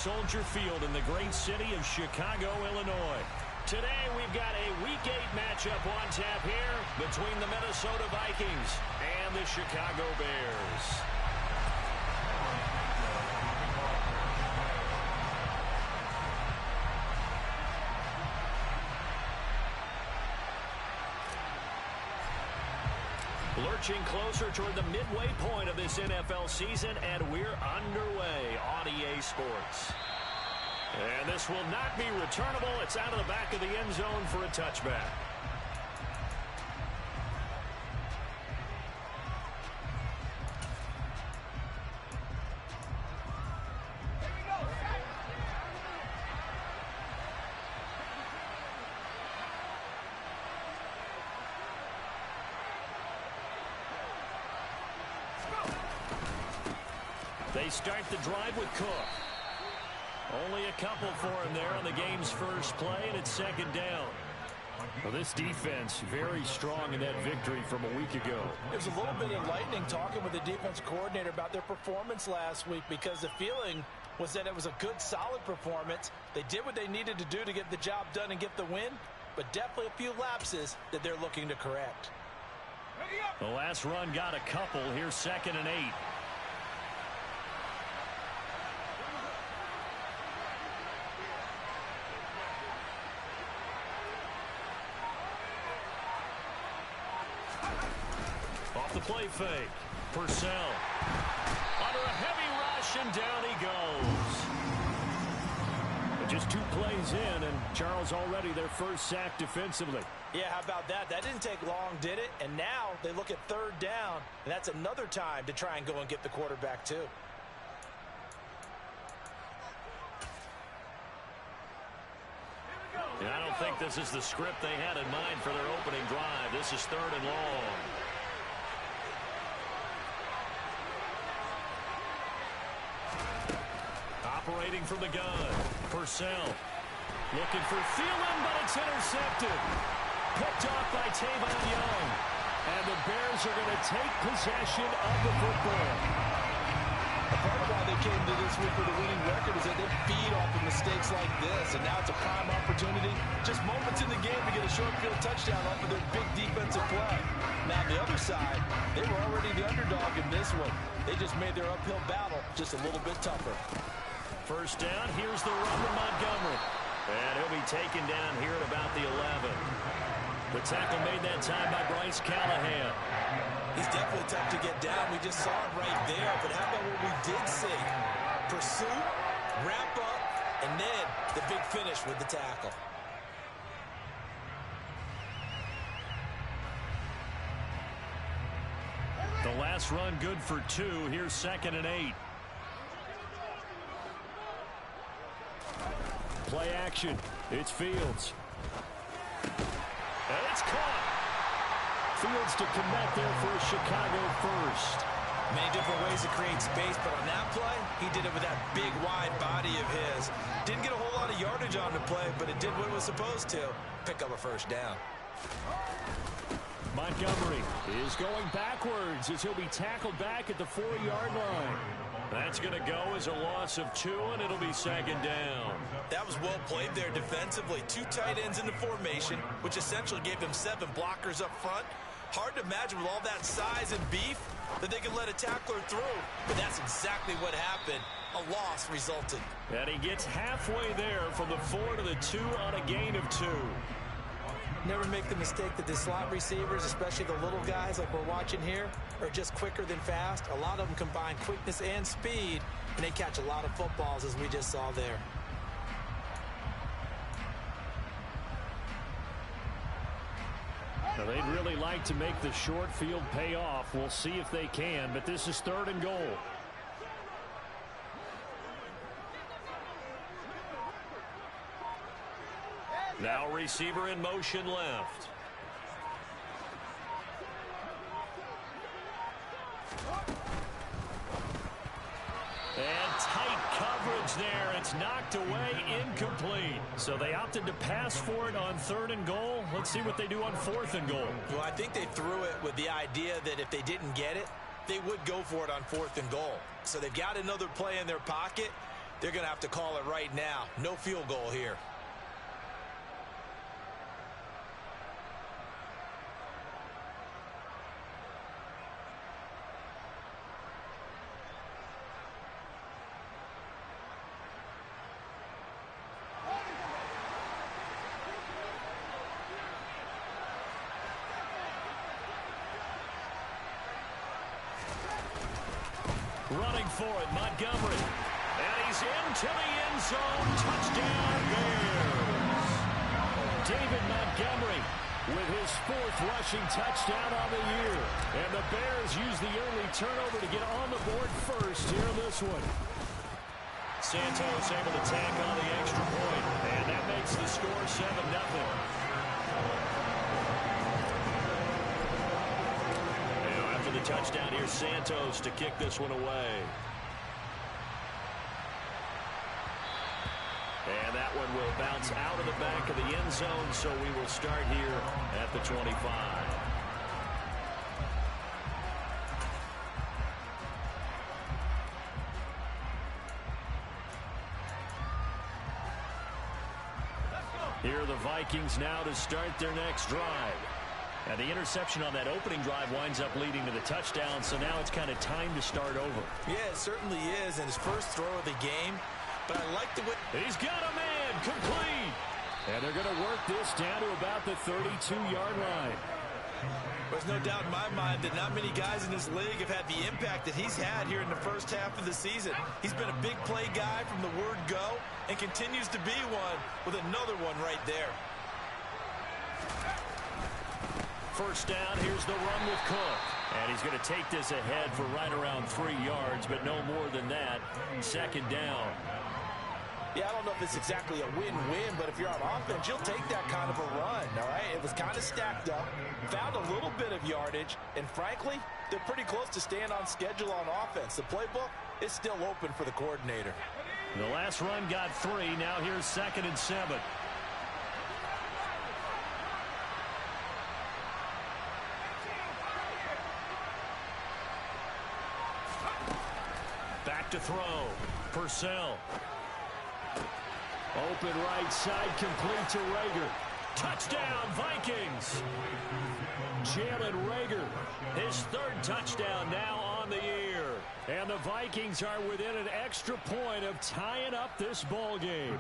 Soldier Field in the great city of Chicago, Illinois. Today we've got a Week 8 matchup on tap here between the Minnesota Vikings and the Chicago Bears. Lurching closer toward the midway point of this NFL season, and we're underway on EA Sports. And this will not be returnable. It's out of the back of the end zone for a touchback. They start the drive with Cook. Only a couple for him there on the game's first play, and it's second down. Well, this defense very strong in that victory from a week ago. It was a little bit enlightening talking with the defense coordinator about their performance last week, because the feeling was that it was a good, solid performance. They did what they needed to do to get the job done and get the win, but definitely a few lapses that they're looking to correct. The last run got a couple. Here's 2nd and 8. The play fake. Purcell. Under a heavy rush, and down he goes. Just 2 plays in, and Charles already their first sack defensively. Yeah, how about that? That didn't take long, did it? And now they look at 3rd down, and that's another time to try and go and get the quarterback too. And I don't think this is the script they had in mind for their opening drive. This is 3rd and long. Operating from the gun. Purcell. Looking for Thielen, but it's intercepted. Picked off by Tavon Young. And the Bears are going to take possession of the football. A part of why they came to this week with a winning record is that they feed off of mistakes like this. And now it's a prime opportunity. Just moments in the game to get a short field touchdown off of their big defensive play. Now the other side, they were already the underdog in this one. They just made their uphill battle just a little bit tougher. First down, here's the run to Montgomery. And he'll be taken down here at about the 11. The tackle made that time by Bryce Callahan. He's definitely tough to get down. We just saw it right there. But how about what we did see? Pursuit, wrap up, and then the big finish with the tackle. The last run good for 2. Here's 2nd and 8. Play action. It's Fields. And it's caught. Fields to connect there for a Chicago first. Many different ways to create space, but on that play, he did it with that big, wide body of his. Didn't get a whole lot of yardage on the play, but it did what it was supposed to. Pick up a first down. Montgomery is going backwards as he'll be tackled back at the 4-yard line. That's going to go as a loss of 2, and it'll be 2nd down. That was well played there defensively. 2 tight ends in the formation, which essentially gave them 7 blockers up front. Hard to imagine with all that size and beef that they could let a tackler through. But that's exactly what happened. A loss resulted. And he gets halfway there from the 4 to the 2 on a gain of 2. Never make the mistake that the slot receivers, especially the little guys like we're watching here, are just quicker than fast. A lot of them combine quickness and speed, and they catch a lot of footballs, as we just saw there. Now, they'd really like to make the short field pay off. We'll see if they can, but this is 3rd and goal. Now receiver in motion left. And tight coverage there. It's knocked away, incomplete. So they opted to pass for it on 3rd and goal. Let's see what they do on 4th and goal. Well, I think they threw it with the idea that if they didn't get it, they would go for it on 4th and goal. So they've got another play in their pocket. They're going to have to call it right now. No field goal here. Running for it, Montgomery. And he's into the end zone. Touchdown, Bears. David Montgomery with his 4th rushing touchdown on the year. And the Bears use the early turnover to get on the board first here in this one. Santos able to tack on the extra point. And that makes the score 7-0. The touchdown here, Santos to kick this one away. And that one will bounce out of the back of the end zone, so we will start here at the 25. Here are the Vikings now to start their next drive. And the interception on that opening drive winds up leading to the touchdown, so now it's kind of time to start over. Yeah, it certainly is, and his first throw of the game. But I like the way... He's got a man, complete. And they're going to work this down to about the 32-yard line. There's no doubt in my mind that not many guys in this league have had the impact that he's had here in the first half of the season. He's been a big play guy from the word go and continues to be one with another one right there. First down, here's the run with Cook. And he's going to take this ahead for right around 3 yards, but no more than that. Second down. Yeah, I don't know if it's exactly a win-win, but if you're on offense, you'll take that kind of a run, all right? It was kind of stacked up, found a little bit of yardage, and frankly, they're pretty close to staying on schedule on offense. The playbook is still open for the coordinator. The last run got 3. Now here's 2nd and 7. Back to throw. Purcell. Open right side, complete to Reagor. Touchdown, Vikings. Jalen Reagor, his 3rd touchdown now on the year. And the Vikings are within an extra point of tying up this ball game.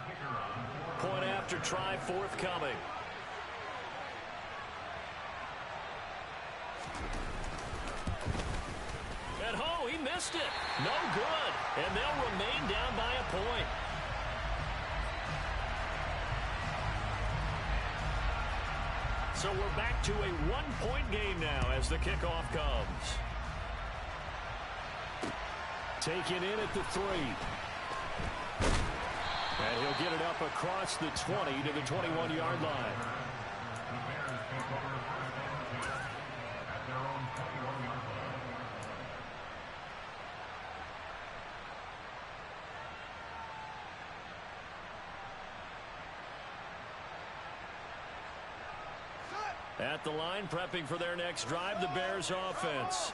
Point after try forthcoming. And oh, he missed it. No good. And they'll remain down by a point. So we're back to a 1-point game now as the kickoff comes. Taken in at the 3. And he'll get it up across the 20 to the 21-yard line. At the line, prepping for their next drive, the Bears offense.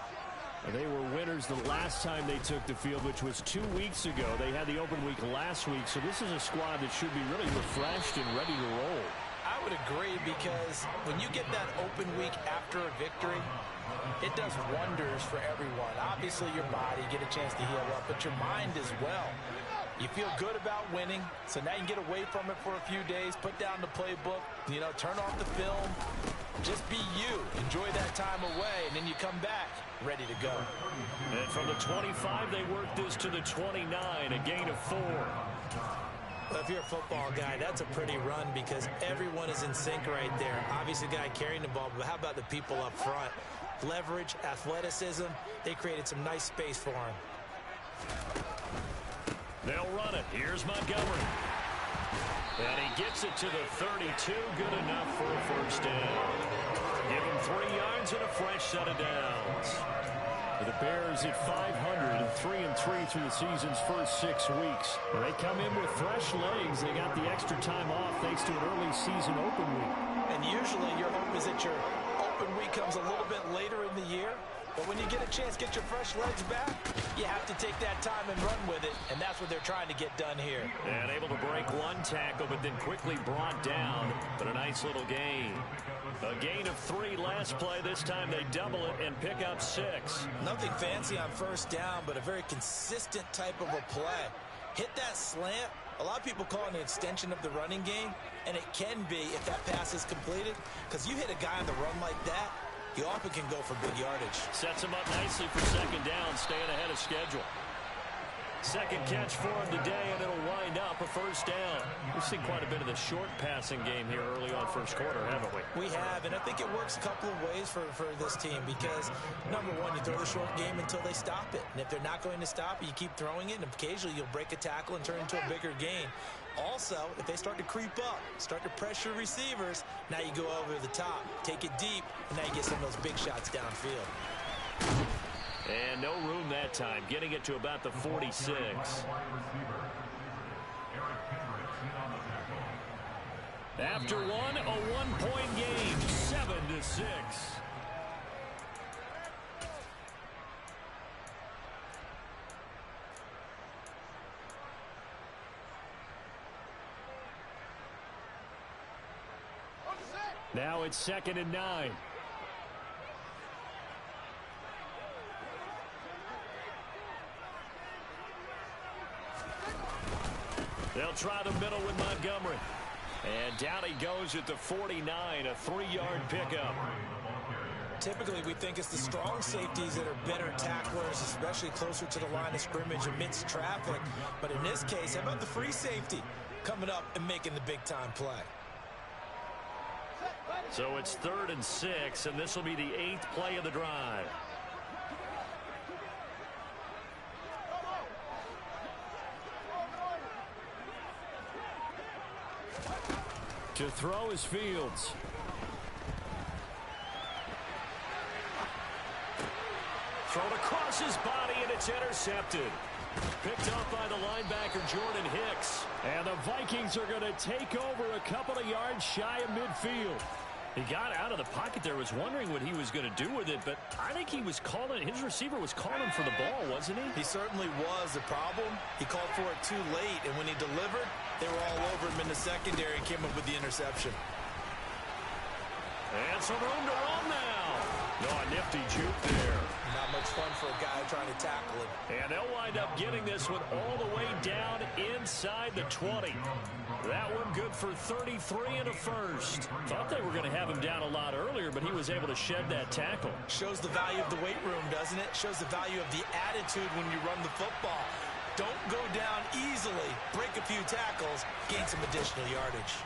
They were winners the last time they took the field, which was 2 weeks ago. They had the open week last week, so this is a squad that should be really refreshed and ready to roll. I would agree, because when you get that open week after a victory, it does wonders for everyone. Obviously, your body, get a chance to heal up, but your mind as well. You feel good about winning, so now you can get away from it for a few days, put down the playbook, turn off the film, just be you. Enjoy that time away, and then you come back ready to go. And from the 25, they work this to the 29, a gain of 4. Well, if you're a football guy, that's a pretty run because everyone is in sync right there. Obviously, the guy carrying the ball, but how about the people up front? Leverage, athleticism, they created some nice space for him. They'll run it. Here's Montgomery. And he gets it to the 32. Good enough for a first down. Give him 3 yards and a fresh set of downs. The Bears at 500 and 3-3 through the season's first 6 weeks. They come in with fresh legs. They got the extra time off thanks to an early season open week. And usually your hope is that your open week comes a little bit later in the year. But when you get a chance to get your fresh legs back, you have to take that time and run with it, and that's what they're trying to get done here. And able to break one tackle, but then quickly brought down. But a nice little gain. A gain of 3 last play. This time they double it and pick up 6. Nothing fancy on first down, but a very consistent type of a play. Hit that slant. A lot of people call it an extension of the running game, and it can be if that pass is completed, because you hit a guy on the run like that, he often can go for big yardage. Sets him up nicely for second down, staying ahead of schedule. Second catch for him today, and it'll wind up a first down. We've seen quite a bit of the short passing game here early on first quarter, haven't we? We have, and I think it works a couple of ways for this team because, number one, you throw the short game until they stop it. And if they're not going to stop it, you keep throwing it, and occasionally you'll break a tackle and turn it into a bigger gain. Also, if they start to creep up, start to pressure receivers, now you go over the top, take it deep, and now you get some of those big shots downfield. And no room that time, getting it to about the 46. After one, a one-point game, 7-6. Now it's 2nd and 9. They'll try the middle with Montgomery. And down he goes at the 49, a 3-yard pickup. Typically, we think it's the strong safeties that are better tacklers, especially closer to the line of scrimmage amidst traffic. But in this case, how about the free safety coming up and making the big-time play? So it's 3rd and 6, and this will be the 8th play of the drive. To throw is Fields. Thrown across his body, and it's intercepted. Picked up by the linebacker, Jordan Hicks. And the Vikings are going to take over a couple of yards shy of midfield. He got out of the pocket there, was wondering what he was going to do with it, but I think he was calling, his receiver was calling for the ball, wasn't he? He certainly was. The problem, he called for it too late, and when he delivered, they were all over him in the secondary and came up with the interception. And some room to run now. No, a nifty juke there. Not much fun for a guy trying to tackle him. And they'll wind up getting this one all the way down inside the 20. That one good for 33 and a first. Thought they were going to have him down a lot earlier, but he was able to shed that tackle. Shows the value of the weight room, doesn't it? Shows the value of the attitude when you run the football. Don't go down easily. Break a few tackles. Gain some additional yardage.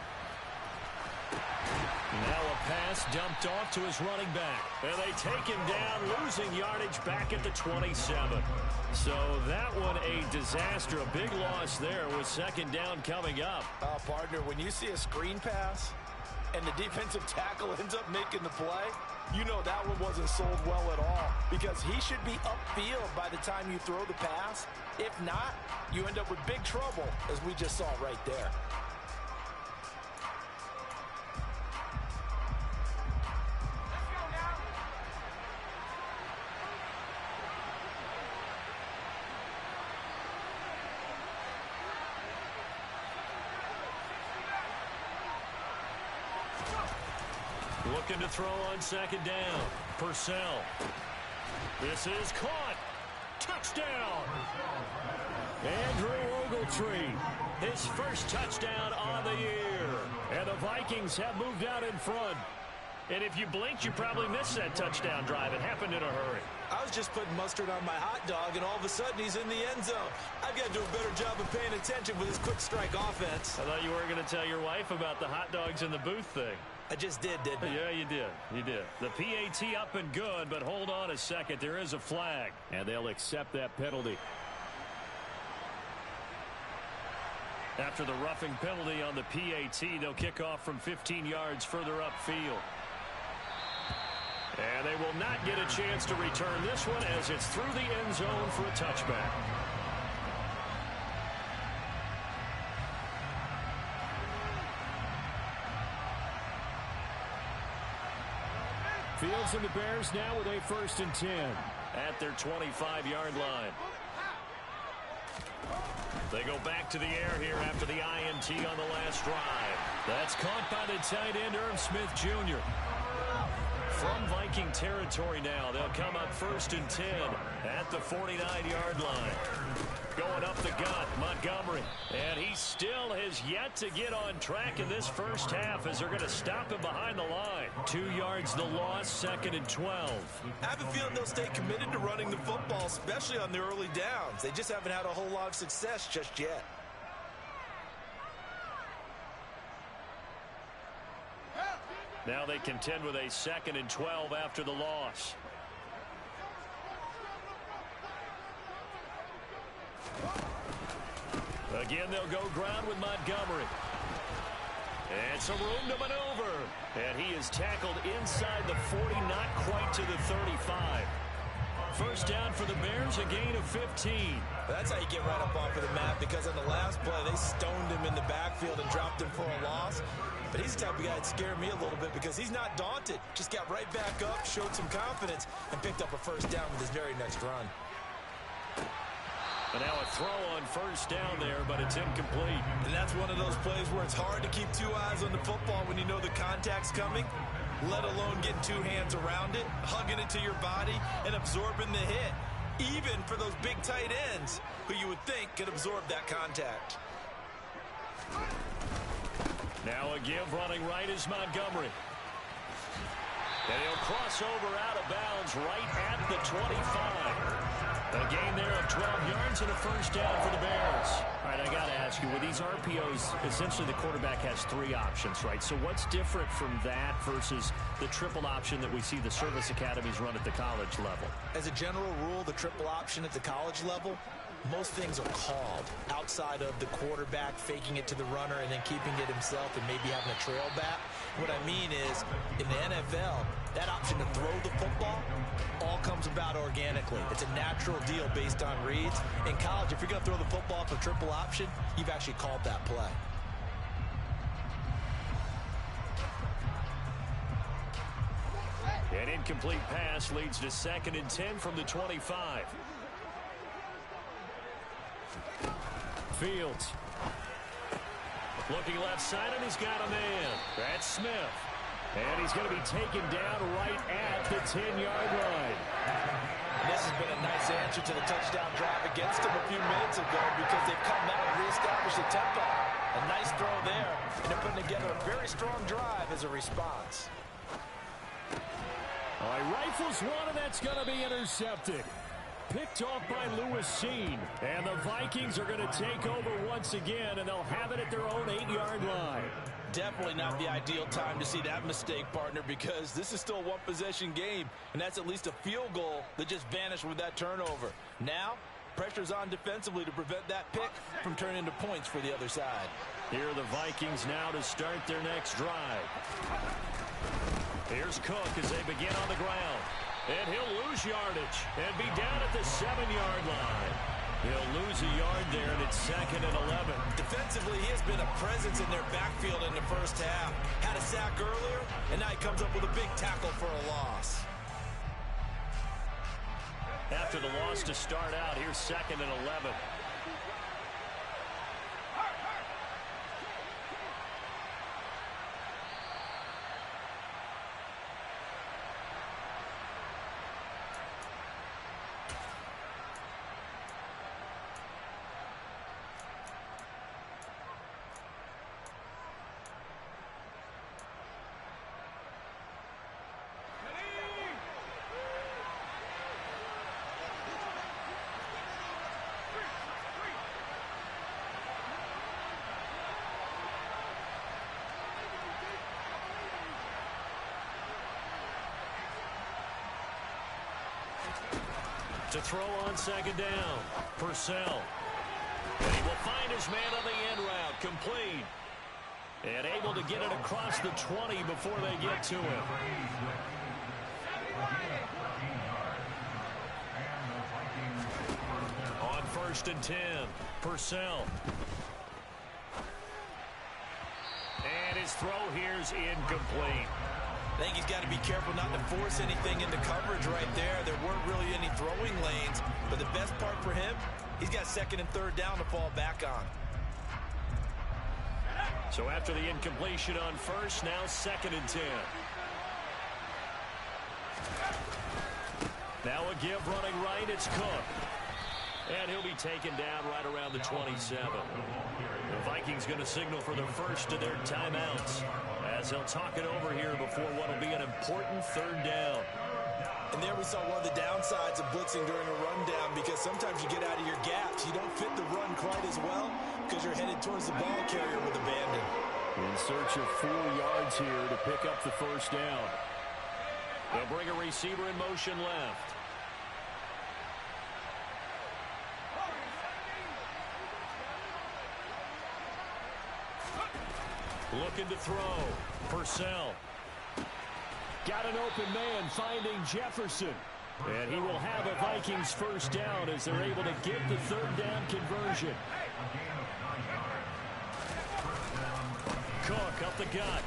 Now a pass dumped off to his running back. And they take him down, losing yardage back at the 27. So that one a disaster. A big loss there with second down coming up. Partner, when you see a screen pass and the defensive tackle ends up making the play, you know that one wasn't sold well at all because he should be upfield by the time you throw the pass. If not, you end up with big trouble, as we just saw right there. Looking to throw on second down. Purcell. This is caught. Touchdown. Andrew Ogletree. His first touchdown on the year. And the Vikings have moved out in front. And if you blinked, you probably missed that touchdown drive. It happened in a hurry. I was just putting mustard on my hot dog, and all of a sudden he's in the end zone. I've got to do a better job of paying attention with this quick strike offense. I thought you weren't going to tell your wife about the hot dogs in the booth thing. I just did, didn't I? Yeah, you did. You did. The PAT up and good, but hold on a second. There is a flag, and they'll accept that penalty. After the roughing penalty on the PAT, they'll kick off from 15 yards further upfield. And they will not get a chance to return this one as it's through the end zone for a touchback. Fields and the Bears now with a 1st and 10 at their 25-yard line. They go back to the air here after the INT on the last drive. That's caught by the tight end, Irv Smith Jr. From Viking territory now, they'll come up 1st and 10 at the 49-yard line. Going up the gut, Montgomery. And he still has yet to get on track in this first half as they're going to stop him behind the line. 2 yards the loss, 2nd and 12. I have a feeling they'll stay committed to running the football, especially on the early downs. They just haven't had a whole lot of success just yet. Now they contend with a 2nd and 12 after the loss. Again, they'll go ground with Montgomery. And some room to maneuver. And he is tackled inside the 40, not quite to the 35. First down for the Bears, a gain of 15. That's how you get right up off of the map, because on the last play, they stoned him in the backfield and dropped him for a loss. But he's the type of guy that scared me a little bit because he's not daunted. Just got right back up, showed some confidence, and picked up a first down with his very next run. And now a throw on first down there, but it's incomplete. And that's one of those plays where it's hard to keep 2 eyes on the football when you know the contact's coming, let alone getting 2 hands around it, hugging it to your body, and absorbing the hit, even for those big tight ends who you would think could absorb that contact. Now a give running right is Montgomery. And he'll cross over out of bounds right at the 25. A gain there of 12 yards and a first down for the Bears. All right, I got to ask you, with these RPOs, essentially the quarterback has 3 options, right? So what's different from that versus the triple option that we see the service academies run at the college level? As a general rule, the triple option at the college level, most things are called outside of the quarterback faking it to the runner and then keeping it himself and maybe having a trail back. What I mean is, in the NFL, that option to throw the football all comes about organically. It's a natural deal based on reads. In college, if you're going to throw the football for triple option, you've actually called that play. An incomplete pass leads to 2nd and 10 from the 25. Fields. Looking left side, and he's got a man. That's Smith. And he's going to be taken down right at the 10-yard line. And this has been a nice answer to the touchdown drive against them a few minutes ago because they've come out and reestablished the tempo. A nice throw there, and they're putting together a very strong drive as a response. All right, rifles one, and that's going to be intercepted. Picked off by Lewis Sheen. And the Vikings are going to take over once again, and they'll have it at their own 8-yard line. Definitely not the ideal time to see that mistake, partner, because this is still a one-possession game, and that's at least a field goal that just vanished with that turnover. Now, pressure's on defensively to prevent that pick from turning into points for the other side. Here are the Vikings now to start their next drive. Here's Cook as they begin on the ground. And he'll lose yardage and be down at the 7-yard line. He'll lose a yard there, and it's 2nd and 11. Defensively, he has been a presence in their backfield in the first half. Had a sack earlier, and now he comes up with a big tackle for a loss. After the loss to start out, here's 2nd and 11. To throw on 2nd down, Purcell. And he will find his man on the end route, complete. And able to get it across the 20 before they get to him. On 1st and 10, Purcell. And his throw here's incomplete. I think he's got to be careful not to force anything into coverage right there. There weren't really any throwing lanes, but the best part for him, he's got second and third down to fall back on. So after the incompletion on first, now 2nd and 10. Now a give running right, it's Cook. And he'll be taken down right around the 27. The Vikings going to signal for the first of their timeouts as they'll talk it over here before what will be an important 3rd down. And there we saw one of the downsides of blitzing during a rundown, because sometimes you get out of your gaps. You don't fit the run quite as well because you're headed towards the ball carrier with abandon. In search of 4 yards here to pick up the 1st down. They'll bring a receiver in motion left. Looking to throw. Purcell. Got an open man finding Jefferson. And he will have a Vikings 1st down as they're able to get the 3rd down conversion. Cook up the gut.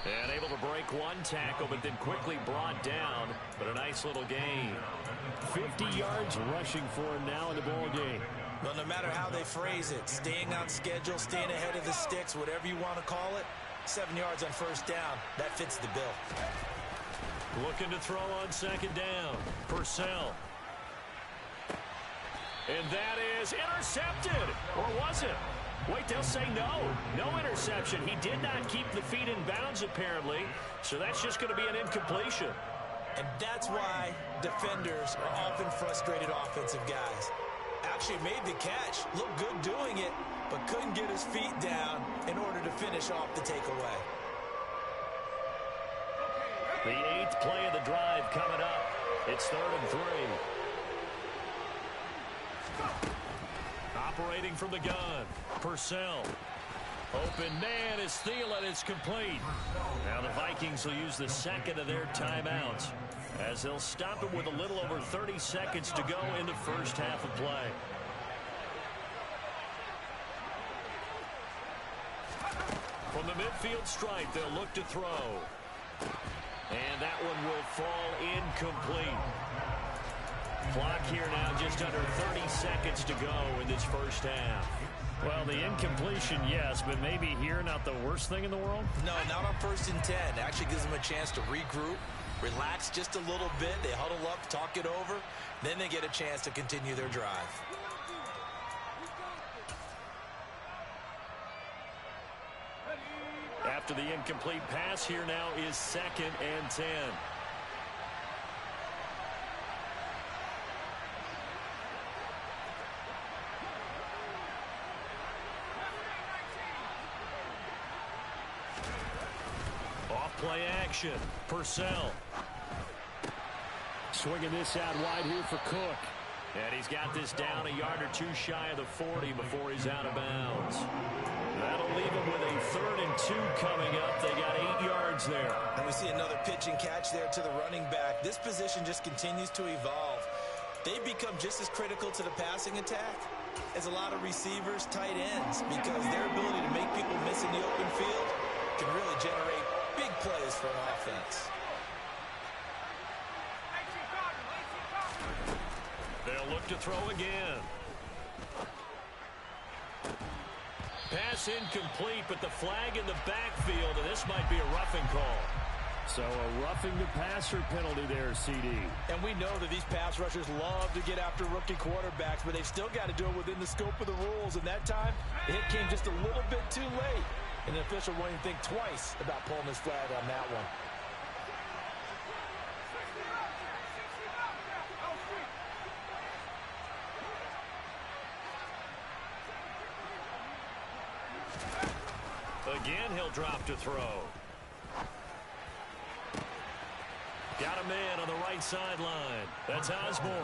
And able to break one tackle, but then quickly brought down. But a nice little gain. 50 yards rushing for him now in the ball game. Well, no matter how they phrase it, staying on schedule, staying ahead of the sticks, whatever you want to call it, 7 yards on 1st down, that fits the bill. Looking to throw on 2nd down. Purcell. And that is intercepted. Or was it? Wait, they'll say no. No interception. He did not keep the feet in bounds, apparently. So that's just going to be an incompletion. And that's why defenders are often frustrated offensive guys. Actually made the catch, looked good doing it, but couldn't get his feet down in order to finish off the takeaway. The 8th play of the drive coming up. It's 3rd and 3. Operating from the gun. Purcell. Open man is Thielen. It's complete. Now the Vikings will use the 2nd of their timeouts as they'll stop him with a little over 30 seconds to go in the 1st half of play. From the midfield stripe, they'll look to throw. And that one will fall incomplete. Clock here now just under 30 seconds to go in this 1st half. Well, the incompletion, yes, but maybe here not the worst thing in the world? No, not on 1st and 10. Actually gives them a chance to regroup, relax just a little bit. They huddle up, talk it over. Then they get a chance to continue their drive. After the incomplete pass, here now is 2nd and 10. Off-play action. Purcell. Swinging this out wide here for Cook. And he's got this down a yard or 2 shy of the 40 before he's out of bounds. That'll leave him with a 3rd and 2 coming up. They got 8 yards there. And we see another pitch and catch there to the running back. This position just continues to evolve. They become just as critical to the passing attack as a lot of receivers, tight ends, because their ability to make people miss in the open field can really generate big plays for an offense. They'll look to throw again. Pass incomplete, but the flag in the backfield, and this might be a roughing call. So a roughing the passer penalty there, CD. And we know that these pass rushers love to get after rookie quarterbacks, but they've still got to do it within the scope of the rules. And that time, the hit came just a little bit too late. And the official won't even think twice about pulling his flag on that one. Again, he'll drop to throw. Got a man on the right sideline. That's Osborne.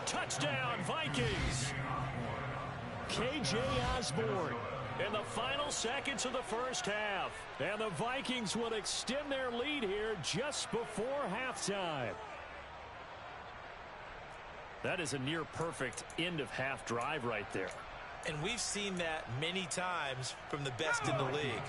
Touchdown, Vikings. KJ Osborne in the final seconds of the 1st half. And the Vikings will extend their lead here just before halftime. That is a near-perfect end-of-half drive right there. And we've seen that many times from the best in the league.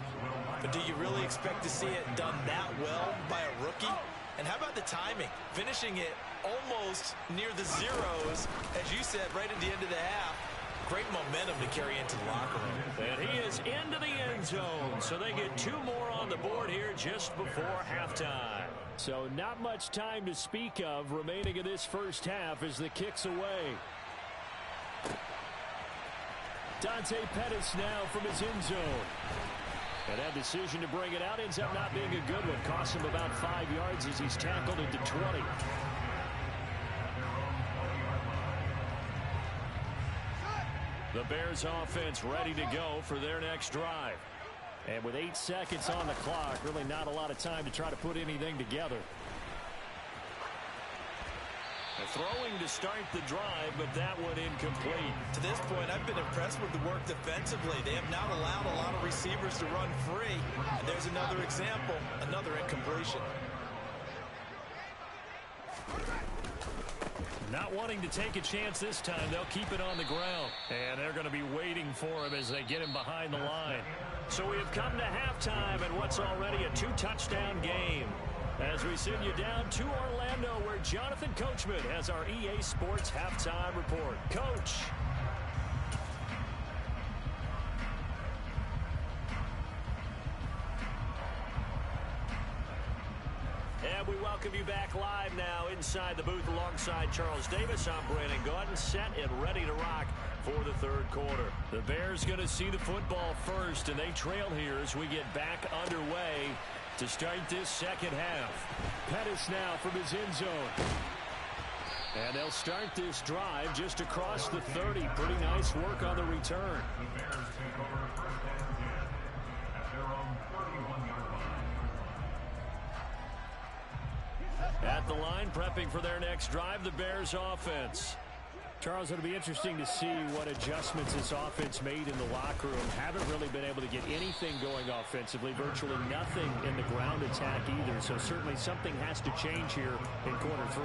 But do you really expect to see it done that well by a rookie? And how about the timing? Finishing it almost near the zeros, as you said, right at the end of the half. Great momentum to carry into the locker room. And he is into the end zone, so they get 2 more on the board here just before halftime. So not much time to speak of remaining in this first half as the kick's away. Dante Pettis now from his end zone. And that decision to bring it out ends up not being a good one. Costs him about 5 yards as he's tackled into 20. The Bears offense ready to go for their next drive. And with 8 seconds on the clock, really not a lot of time to try to put anything together. Throwing to start the drive, but that one incomplete. To this point, I've been impressed with the work defensively. They have not allowed a lot of receivers to run free. And there's another example, another incompletion. Not wanting to take a chance this time, they'll keep it on the ground. And they're going to be waiting for him as they get him behind the line. So we have come to halftime in what's already a 2-touchdown game. As we send you down to Orlando, where Jonathan Coachman has our EA Sports Halftime Report. Coach. And we welcome you back live now inside the booth alongside Charles Davis. I'm Brandon Gaudin, set and ready to rock for the third quarter. The Bears going to see the football first, and they trail here as we get back underway to start this second half. Pettis now from his end zone. And they'll start this drive just across the 30. Pretty nice work on the return. At the line, prepping for their next drive, the Bears offense. Charles, it'll be interesting to see what adjustments this offense made in the locker room. Haven't really been able to get anything going offensively, virtually nothing in the ground attack either. So certainly something has to change here in quarter 3.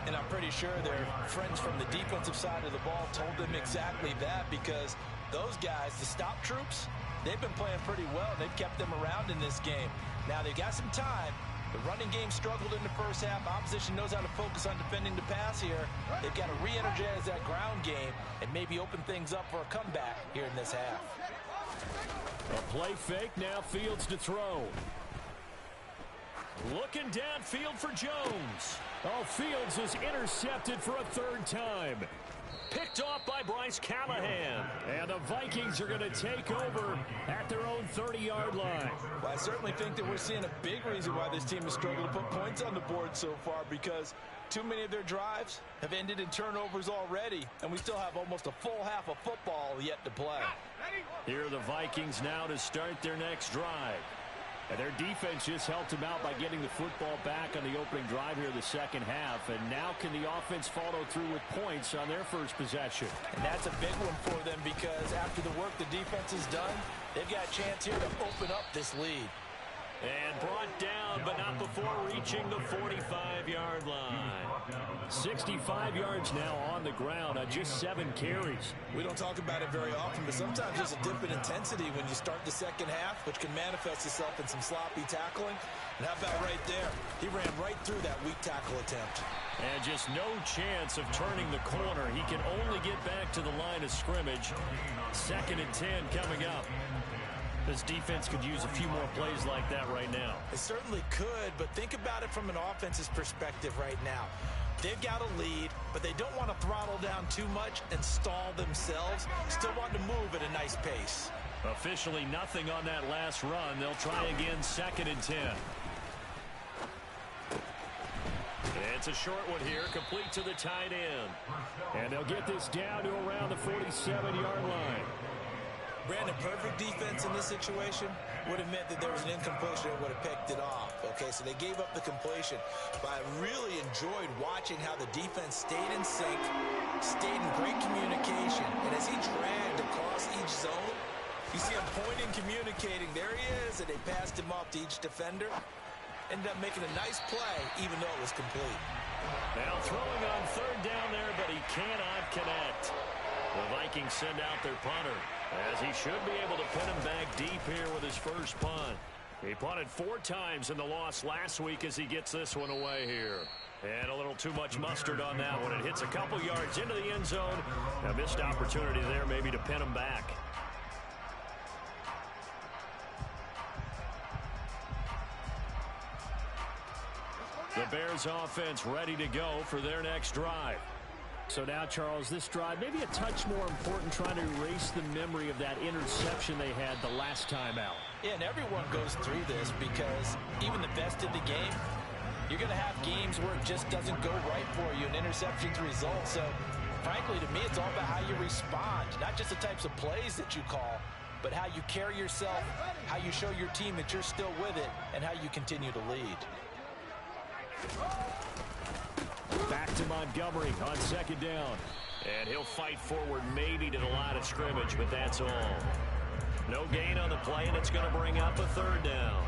And I'm pretty sure their friends from the defensive side of the ball told them exactly that, because those guys, the stop troops, they've been playing pretty well. They've kept them around in this game. Now they've got some time. The running game struggled in the first half. Opposition knows how to focus on defending the pass here. They've got to re-energize that ground game and maybe open things up for a comeback here in this half. A play fake, now Fields to throw. Looking downfield for Jones. Oh, Fields is intercepted for a 3rd time. Picked off by Bryce Callahan. And the Vikings are going to take over at their own 30-yard line. Well, I certainly think that we're seeing a big reason why this team has struggled to put points on the board so far, because too many of their drives have ended in turnovers already, and we still have almost a full half of football yet to play. Here are the Vikings now to start their next drive. And their defense just helped them out by getting the football back on the opening drive here in the second half. And now can the offense follow through with points on their first possession? And that's a big one for them, because after the work the defense has done, they've got a chance here to open up this lead. And brought down, but not before reaching the 45-yard line. 65 yards now on the ground on just 7 carries. We don't talk about it very often, but sometimes there's a dip in intensity when you start the second half, which can manifest itself in some sloppy tackling. And how about right there? He ran right through that weak tackle attempt. And just no chance of turning the corner. He can only get back to the line of scrimmage. 2nd and 10 coming up. This defense could use a few more plays like that right now. It certainly could, but think about it from an offense's perspective right now. They've got a lead, but they don't want to throttle down too much and stall themselves. Still want to move at a nice pace. Officially nothing on that last run. They'll try again, 2nd and 10. It's a short one here, complete to the tight end. And they'll get this down to around the 47-yard line. Brandon, perfect defense in this situation would have meant that there was an incompletion that would have picked it off. Okay, so they gave up the completion. But I really enjoyed watching how the defense stayed in sync, stayed in great communication. And as he dragged across each zone, you see him pointing, communicating. There he is, and they passed him off to each defender. Ended up making a nice play, even though it was complete. Now throwing on 3rd down there, but he cannot connect. The Vikings send out their punter, as he should be able to pin him back deep here with his first punt. He punted 4 times in the loss last week as he gets this one away here. And a little too much mustard on that one. It hits a couple yards into the end zone. A missed opportunity there maybe to pin him back. The Bears offense ready to go for their next drive. So now, Charles, this drive maybe a touch more important, trying to erase the memory of that interception they had the last time out. Yeah, and everyone goes through this because even the best in the game, you're going to have games where it just doesn't go right for you and interceptions result. So, frankly, to me, it's all about how you respond, not just the types of plays that you call, but how you carry yourself, how you show your team that you're still with it, and how you continue to lead. Back to Montgomery on second down. And he'll fight forward maybe to the line of scrimmage, but that's all. No gain on the play, and it's going to bring up a third down.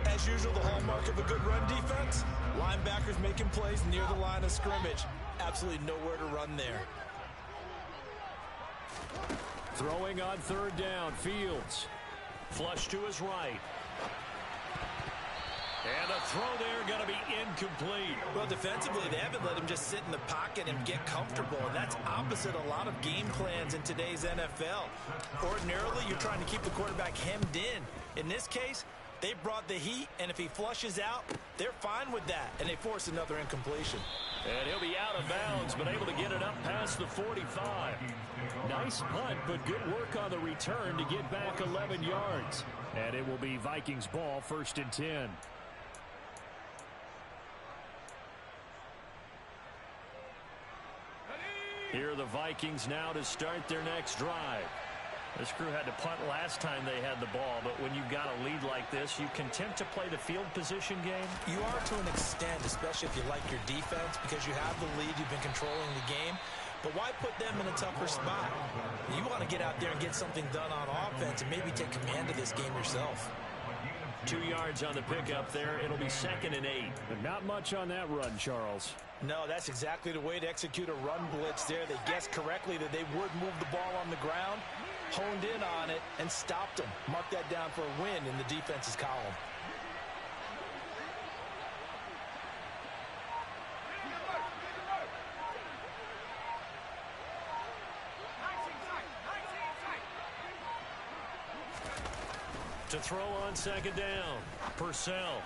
As usual, the hallmark of a good run defense, linebackers making plays near the line of scrimmage. Absolutely nowhere to run there. Throwing on third down, Fields. Flush to his right. And the throw there going to be incomplete. Well, defensively, they haven't let him just sit in the pocket and get comfortable, and that's opposite a lot of game plans in today's NFL. Ordinarily, you're trying to keep the quarterback hemmed in. In this case, they brought the heat, and if he flushes out, they're fine with that, and they force another incompletion. And he'll be out of bounds, but able to get it up past the 45. Nice punt, but good work on the return to get back 11 yards. And it will be Vikings ball, 1st and 10. Here are the Vikings now to start their next drive. This crew had to punt last time they had the ball, but when you've got a lead like this, you content to play the field position game? You are to an extent, especially if you like your defense, because you have the lead, you've been controlling the game. But why put them in a tougher spot? You want to get out there and get something done on offense and maybe take command of this game yourself. 2 yards on the pickup there. It'll be 2nd and 8. But not much on that run, Charles. No, that's exactly the way to execute a run blitz there. They guessed correctly that they would move the ball on the ground, honed in on it, and stopped them. Mark that down for a win in the defense's column. To throw on second down, Purcell.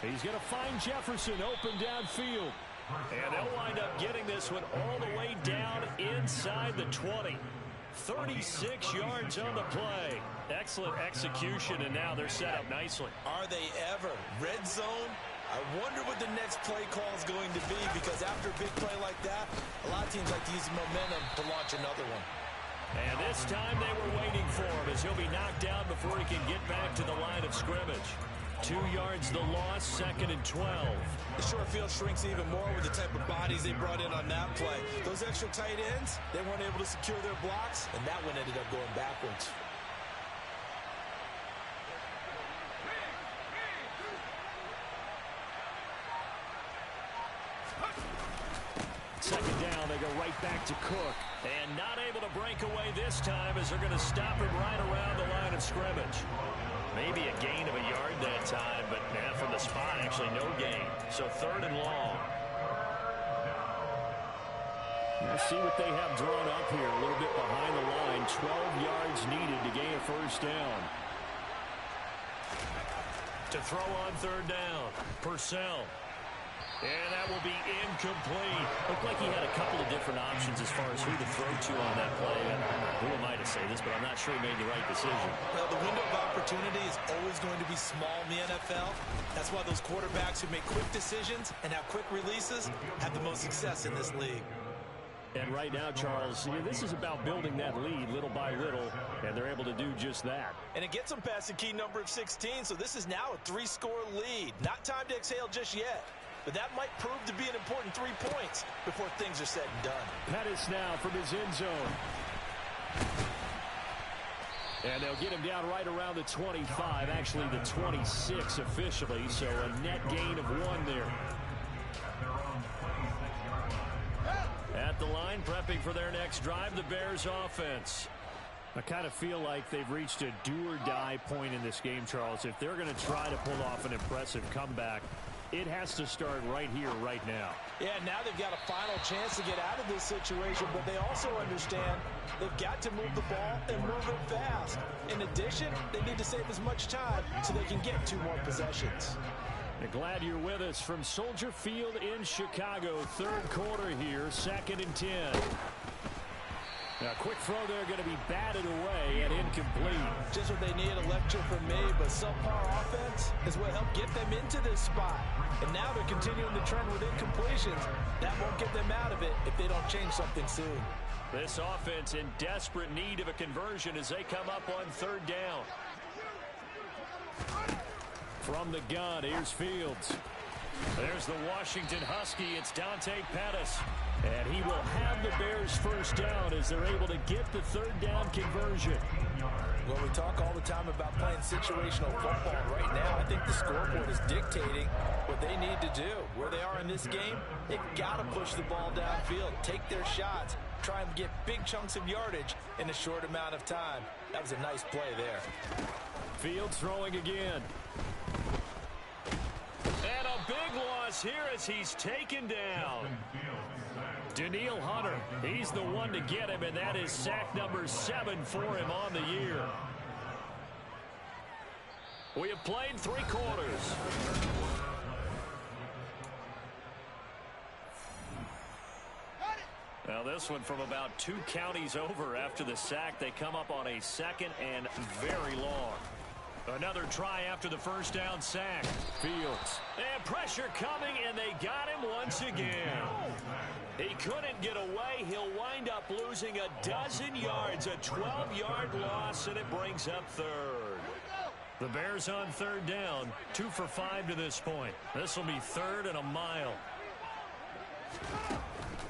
He's going to find Jefferson open downfield. And they'll wind up getting this one all the way down inside the 20. 36 yards on the play. Excellent execution, and now they're set up nicely. Are they ever? Red zone? I wonder what the next play call is going to be, because after a big play like that, a lot of teams like to use the momentum to launch another one. And this time they were waiting for him, as he'll be knocked down before he can get back to the line of scrimmage. 2 yards the loss, 2nd and 12. The short field shrinks even more with the type of bodies they brought in on that play. Those extra tight ends, they weren't able to secure their blocks, and that one ended up going backwards. Second down, they go right back to Cook. And not able to break away this time, as they're going to stop him right around the line of scrimmage. Maybe a gain of a yard that time, but from the spot, actually no gain. So 3rd and long. Let's see what they have drawn up here. A little bit behind the line. 12 yards needed to gain a 1st down. To throw on 3rd down, Purcell. And that will be incomplete. Looked like he had a couple of different options as far as who to throw to on that play. And who am I to say this, but I'm not sure he made the right decision. Well, the window of opportunity is always going to be small in the NFL. That's why those quarterbacks who make quick decisions and have quick releases have the most success in this league. And right now, Charles, this is about building that lead little by little, and they're able to do just that. And it gets them past the key number of 16, so this is now a 3-score lead. Not time to exhale just yet. But that might prove to be an important 3 points before things are said and done. Pettis now from his end zone. And they'll get him down right around the 25, actually the 26 officially, so a net gain of 1 there. At the line, prepping for their next drive, the Bears offense. I kind of feel like they've reached a do-or-die point in this game, Charles. If they're going to try to pull off an impressive comeback, it has to start right here, right now. Yeah, now they've got a final chance to get out of this situation, but they also understand they've got to move the ball and move it fast. In addition, they need to save as much time so they can get 2 more possessions. Glad you're with us from Soldier Field in Chicago. Third quarter here, 2nd and 10. Now, quick throw there, going to be batted away and incomplete. Just what they need, a lecture from me, but subpar offense is what helped get them into this spot. And now they're continuing the trend with incompletions. That won't get them out of it if they don't change something soon. This offense in desperate need of a conversion as they come up on 3rd down. From the gun, here's Fields. There's the Washington Husky. It's Dante Pettis. And he will have the Bears first down as they're able to get the 3rd down conversion. Well, we talk all the time about playing situational football. Right now, I think the scoreboard is dictating what they need to do. Where they are in this game, they've got to push the ball downfield, take their shots, try and get big chunks of yardage in a short amount of time. That was a nice play there. Fields throwing again. And a big loss here as he's taken down. Danielle Hunter, he's the one to get him, and that is sack number 7 for him on the year. We have played 3 quarters. Now this one from about 2 counties over after the sack. They come up on a 2nd and very long. Another try after the first down sack. Fields. And pressure coming, and they got him once again. He couldn't get away. He'll wind up losing a dozen yards, a 12-yard loss, and it brings up 3rd. The Bears on 3rd down, 2 for 5 to this point. This will be 3rd and a mile.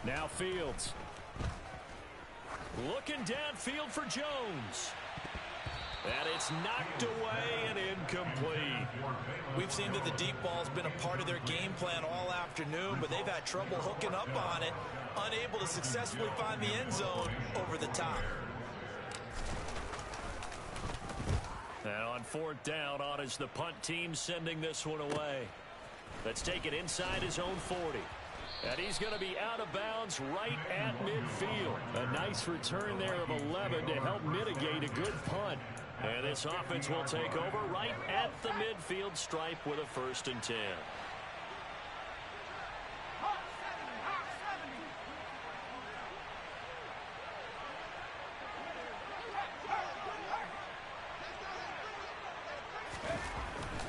Now Fields. Looking downfield for Jones. And it's knocked away and incomplete. We've seen that the deep ball's been a part of their game plan all afternoon, but they've had trouble hooking up on it, unable to successfully find the end zone over the top. And on 4th down, on is the punt team sending this one away. Let's take it inside his own 40. And he's going to be out of bounds right at midfield. A nice return there of 11 to help mitigate a good punt. And this offense will take over right at the midfield stripe with a 1st and 10.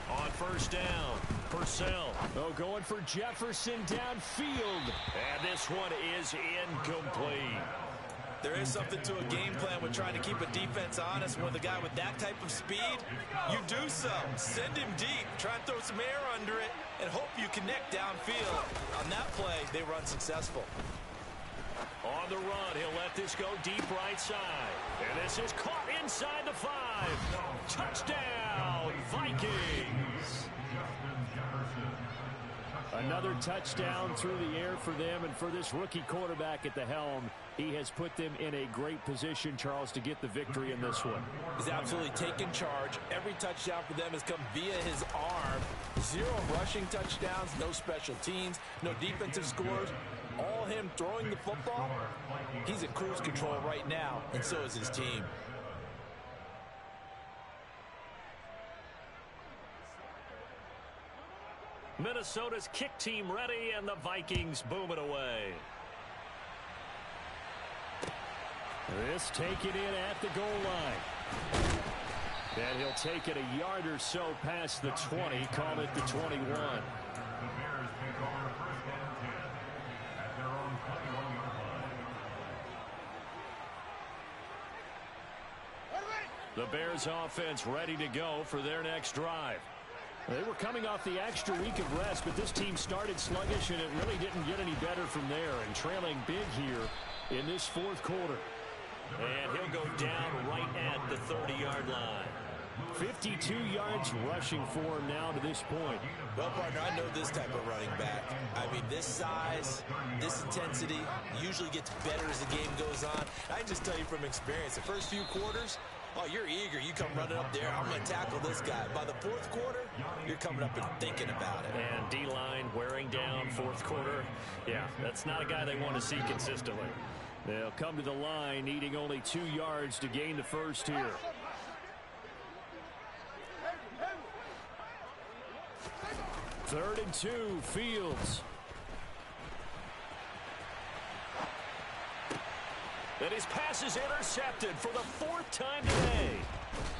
On 1st down, Purcell. Oh, going for Jefferson downfield. And this one is incomplete. There is something to a game plan with trying to keep a defense honest. With a guy with that type of speed, you do so. Send him deep. Try and throw some air under it and hope you connect downfield. On that play, they were unsuccessful. On the run, he'll let this go deep right side. And this is caught inside the 5. Touchdown, Vikings. Another touchdown through the air for them, and for this rookie quarterback at the helm, he has put them in a great position, Charles, to get the victory in this one. He's absolutely taken charge. Every touchdown for them has come via his arm. 0 rushing touchdowns, no special teams, no defensive scores. All him throwing the football. He's in cruise control right now, and so is his team. Minnesota's kick team ready, and the Vikings boom it away. This taken in at the goal line. And he'll take it a yard or so past the 20, call it the 21. The Bears offense ready to go for their next drive. They were coming off the extra week of rest, but this team started sluggish, and it really didn't get any better from there, and trailing big here in this 4th quarter. And he'll go down right at the 30-yard line. 52 yards rushing for him now to this point. Well, partner, I know this type of running back. I mean, this size, this intensity usually gets better as the game goes on. I can just tell you from experience, the first few quarters, oh, you're eager. You come running up there, I'm going to tackle this guy. By the fourth quarter, you're coming up and thinking about it. And D-line wearing down fourth quarter. Yeah, that's not a guy they want to see consistently. They'll come to the line needing only 2 yards to gain the first here. Third and 2, Fields. And his pass is intercepted for the 4th time today.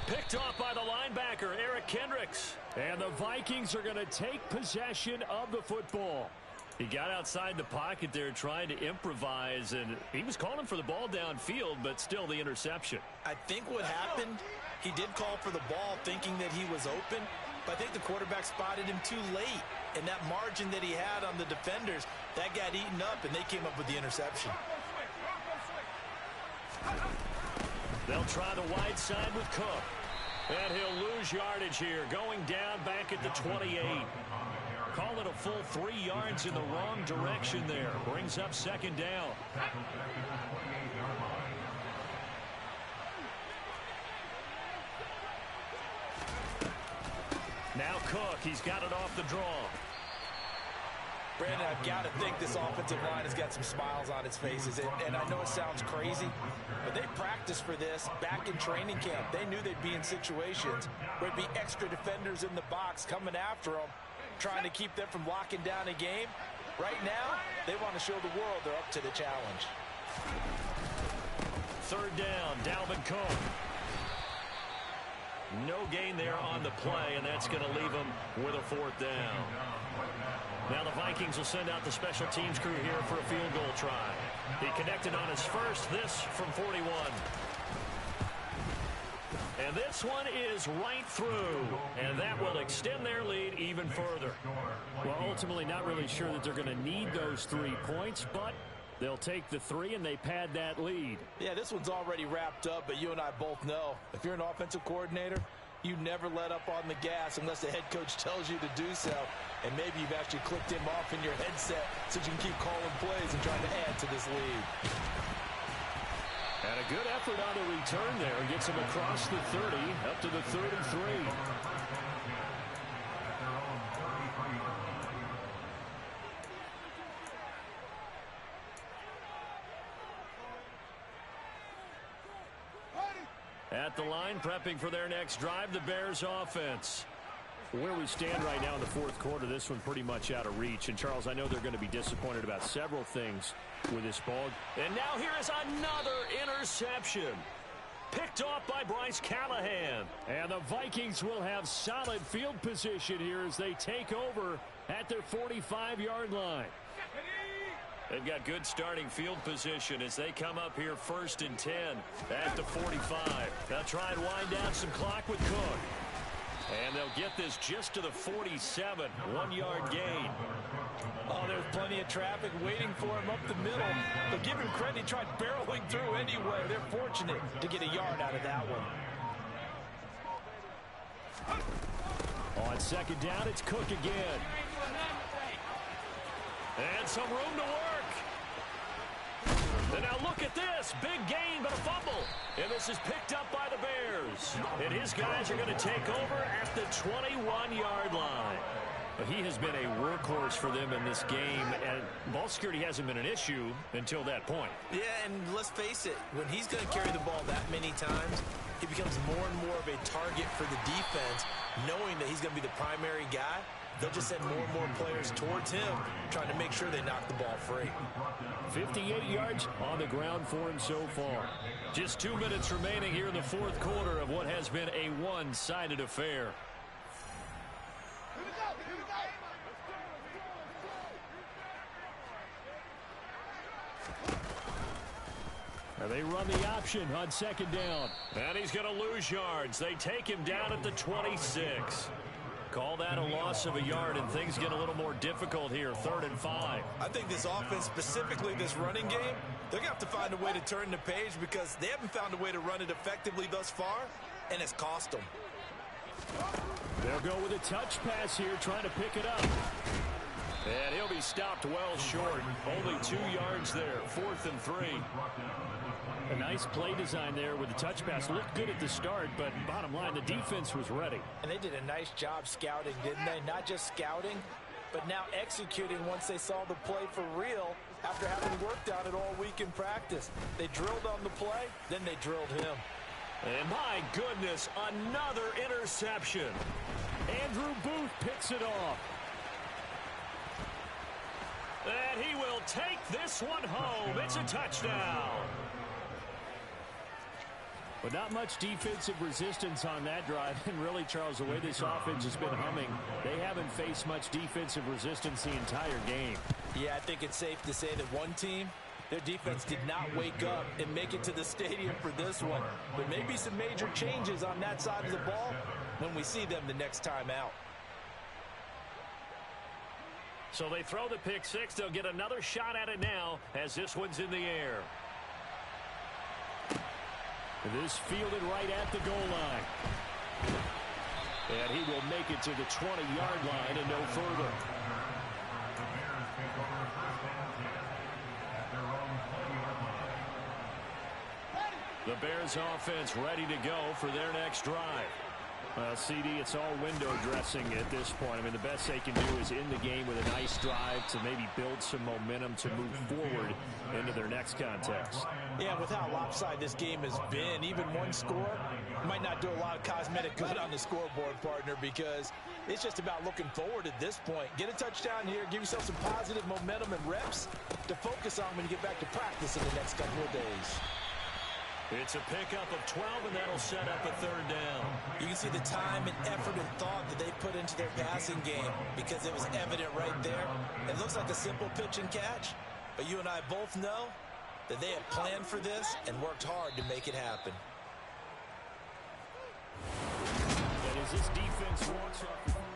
Picked off by the linebacker, Eric Kendricks. And the Vikings are going to take possession of the football. He got outside the pocket there trying to improvise, and he was calling for the ball downfield, but still the interception. I think what happened, he did call for the ball thinking that he was open, but I think the quarterback spotted him too late. And that margin that he had on the defenders, that got eaten up, and they came up with the interception. They'll try the wide side with Cook. And he'll lose yardage here, going down back at the 28. Call it a full 3 yards in the wrong direction there. Brings up 2nd down. Now Cook, he's got it off the draw. Brandon, I've got to think this offensive line has got some smiles on its faces. And I know it sounds crazy, but they practiced for this back in training camp. They knew they'd be in situations where there'd be extra defenders in the box coming after them, trying to keep them from locking down a game. Right now, they want to show the world they're up to the challenge. 3rd down, Dalvin Cook. No gain there on the play, and that's going to leave them with a 4th down. Now the Vikings will send out the special teams crew here for a field goal try. He connected on his first, this from 41. And this one is right through, and that will extend their lead even further. Well, ultimately not really sure that they're going to need those 3 points, but they'll take the 3 and they pad that lead. Yeah, this one's already wrapped up, but you and I both know if you're an offensive coordinator, you never let up on the gas unless the head coach tells you to do so. And maybe you've actually clicked him off in your headset so you can keep calling plays and trying to add to this lead. And a good effort on the return there. Gets him across the 30, up to the 33. At the line, prepping for their next drive, the Bears offense. Where we stand right now in the 4th quarter, this one pretty much out of reach. And, Charles, I know they're going to be disappointed about several things with this ball. And now here is another interception. Picked off by Bryce Callahan. And the Vikings will have solid field position here as they take over at their 45-yard line. They've got good starting field position as they come up here 1st and 10 at the 45. They'll try and wind down some clock with Cook. And they'll get this just to the 47, 1-yard gain. Oh, there's plenty of traffic waiting for him up the middle. But give him credit, he tried barreling through anyway. They're fortunate to get a yard out of that one. On 2nd down, it's Cook again. And some room to work. And now look at this. Big gain, but a fumble. And this is picked up by the Bears. And his guys are going to take over at the 21-yard line. He has been a workhorse for them in this game, and ball security hasn't been an issue until that point. Yeah, and let's face it, when he's going to carry the ball that many times, he becomes more and more of a target for the defense, knowing that he's going to be the primary guy. They'll just send more and more players towards him, trying to make sure they knock the ball free. 58 yards on the ground for him so far. Just 2 minutes remaining here in the 4th quarter of what has been a one-sided affair. And they run the option on 2nd down. And he's going to lose yards. They take him down at the 26. Call that a loss of a yard, and things get a little more difficult here, 3rd and 5. I think this offense, specifically this running game, they're going to have to find a way to turn the page because they haven't found a way to run it effectively thus far, and it's cost them. They'll go with a touch pass here, trying to pick it up. And he'll be stopped well short. Only 2 yards there, 4th and 3. A nice play design there with the touch pass. Looked good at the start, but bottom line, the defense was ready. And they did a nice job scouting, didn't they? Not just scouting, but now executing once they saw the play for real after having worked on it all week in practice. They drilled on the play, then they drilled him. And my goodness, another interception. Andrew Booth picks it off. And he will take this one home. It's a touchdown. But not much defensive resistance on that drive. And really, Charles, the way this offense has been humming, they haven't faced much defensive resistance the entire game. Yeah, I think it's safe to say that one team, their defense did not wake up and make it to the stadium for this one. But maybe some major changes on that side of the ball when we see them the next time out. So they throw the pick six. They'll get another shot at it now as this one's in the air. This fielded right at the goal line. And he will make it to the 20-yard line and no further. The Bears offense ready to go for their next drive. CD, it's all window dressing at this point. I mean, the best they can do is end the game with a nice drive to maybe build some momentum to move forward into their next contest. Yeah, with how lopsided this game has been, even one score might not do a lot of cosmetic good on the scoreboard, partner, because it's just about looking forward at this point. Get a touchdown here, give yourself some positive momentum and reps to focus on when you get back to practice in the next couple of days. It's a pickup of 12, and that'll set up a third down. You can see the time and effort and thought that they put into their passing game because it was evident right there. It looks like a simple pitch and catch, but you and I both know that they have planned for this and worked hard to make it happen. And as this defense walks off...